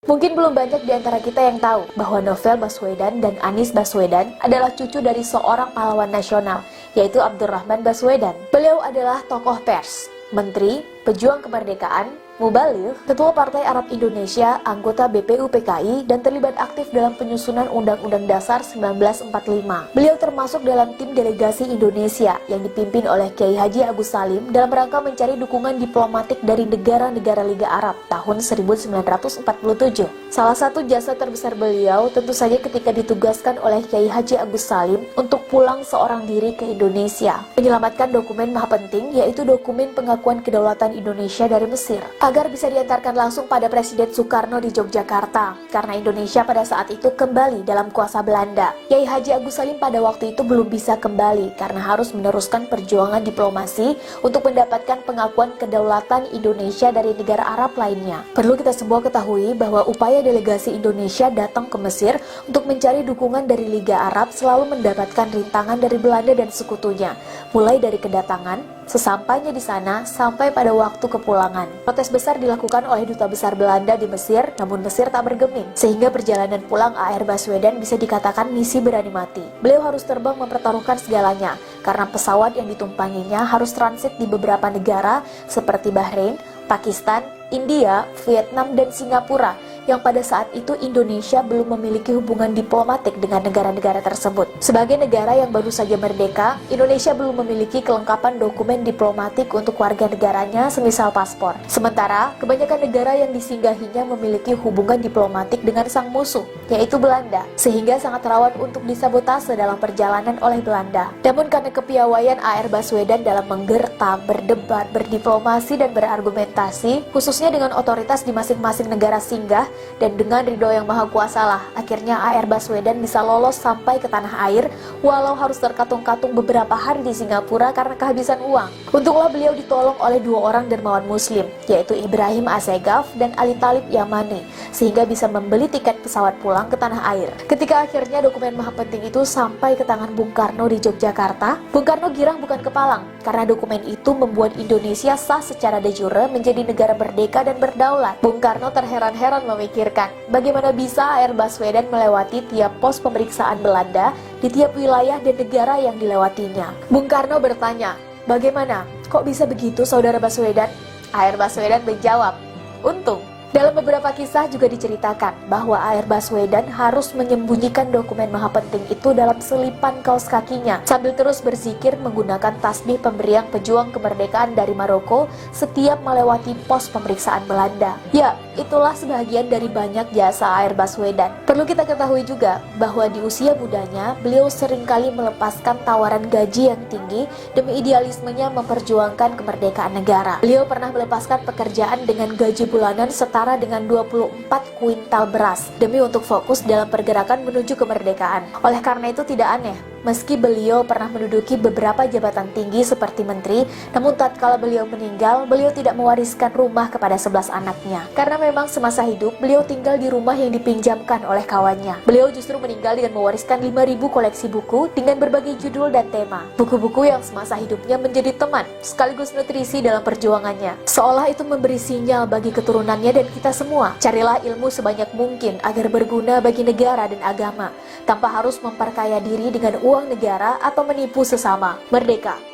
Mungkin belum banyak di antara kita yang tahu bahwa Novel Baswedan dan Anies Baswedan adalah cucu dari seorang pahlawan nasional, yaitu Abdurrahman Baswedan. Beliau adalah tokoh pers, menteri, pejuang kemerdekaan, mubaligh, ketua Partai Arab Indonesia, anggota BPU PKI, dan terlibat aktif dalam penyusunan Undang-Undang Dasar 1945. Beliau termasuk dalam tim delegasi Indonesia yang dipimpin oleh Kiai Haji Agus Salim dalam rangka mencari dukungan diplomatik dari negara-negara Liga Arab tahun 1947. Salah satu jasa terbesar beliau tentu saja ketika ditugaskan oleh Kiai Haji Agus Salim untuk pulang seorang diri ke Indonesia, menyelamatkan dokumen maha penting, yaitu dokumen pengakuan kedaulatan Indonesia dari Mesir, agar bisa diantarkan langsung pada Presiden Soekarno di Yogyakarta, karena Indonesia pada saat itu kembali dalam kuasa Belanda. Kiai Haji Agus Salim pada waktu itu belum bisa kembali karena harus meneruskan perjuangan diplomasi untuk mendapatkan pengakuan kedaulatan Indonesia dari negara Arab lainnya. Perlu kita semua ketahui bahwa upaya delegasi Indonesia datang ke Mesir untuk mencari dukungan dari Liga Arab selalu mendapatkan rintangan dari Belanda dan sekutunya, mulai dari kedatangan, sesampainya di sana, sampai pada waktu kepulangan. Protes besar dilakukan oleh Duta Besar Belanda di Mesir, namun Mesir tak bergeming, sehingga perjalanan pulang A.R. Baswedan bisa dikatakan misi berani mati. Beliau harus terbang mempertaruhkan segalanya, karena pesawat yang ditumpanginya harus transit di beberapa negara seperti Bahrain, Pakistan, India, Vietnam, dan Singapura, yang pada saat itu Indonesia belum memiliki hubungan diplomatik dengan negara-negara tersebut. Sebagai negara yang baru saja merdeka, Indonesia belum memiliki kelengkapan dokumen diplomatik untuk warga negaranya semisal paspor. Sementara, kebanyakan negara yang disinggahinya memiliki hubungan diplomatik dengan sang musuh, yaitu Belanda, sehingga sangat rawan untuk disabotase dalam perjalanan oleh Belanda. Namun karena kepiawaian A.R. Baswedan dalam menggerta, berdebat, berdiplomasi, dan berargumentasi, khususnya dengan otoritas di masing-masing negara singgah, dan dengan ridho yang maha kuasa lah, akhirnya A.R. Baswedan bisa lolos sampai ke tanah air, walau harus terkatung-katung beberapa hari di Singapura karena kehabisan uang. Untunglah beliau ditolong oleh dua orang dermawan muslim, yaitu Ibrahim Assegaf dan Ali Talib Yamani, sehingga bisa membeli tiket pesawat pulang ke tanah air. Ketika akhirnya dokumen maha penting itu sampai ke tangan Bung Karno di Yogyakarta, Bung Karno girang bukan kepalang, karena dokumen itu membuat Indonesia sah secara de jure menjadi negara merdeka dan berdaulat. Bung Karno terheran-heran memikirkan bagaimana bisa A.R. Baswedan melewati tiap pos pemeriksaan Belanda di tiap wilayah dan negara yang dilewatinya. Bung Karno bertanya, "Bagaimana? Kok bisa begitu, Saudara Baswedan?" A.R. Baswedan menjawab, "Untung." Dalam beberapa kisah juga diceritakan bahwa A.R. Baswedan harus menyembunyikan dokumen maha penting itu dalam selipan kaos kakinya, sambil terus berzikir menggunakan tasbih pemberian pejuang kemerdekaan dari Maroko setiap melewati pos pemeriksaan Belanda. Ya, itulah sebagian dari banyak jasa A.R. Baswedan. Perlu kita ketahui juga bahwa di usia mudanya, beliau seringkali melepaskan tawaran gaji yang tinggi demi idealismenya memperjuangkan kemerdekaan negara. Beliau pernah melepaskan pekerjaan dengan gaji bulanan setara dengan 24 kuintal beras demi untuk fokus dalam pergerakan menuju kemerdekaan. Oleh karena itu tidak aneh meski beliau pernah menduduki beberapa jabatan tinggi seperti menteri, namun tatkala beliau meninggal, beliau tidak mewariskan rumah kepada 11 anaknya. Karena memang semasa hidup, beliau tinggal di rumah yang dipinjamkan oleh kawannya. Beliau justru meninggal dengan mewariskan 5.000 koleksi buku dengan berbagai judul dan tema. Buku-buku yang semasa hidupnya menjadi teman, sekaligus nutrisi dalam perjuangannya. Seolah itu memberi sinyal bagi keturunannya dan kita semua. Carilah ilmu sebanyak mungkin agar berguna bagi negara dan agama, tanpa harus memperkaya diri dengan uang negara atau menipu sesama. Merdeka!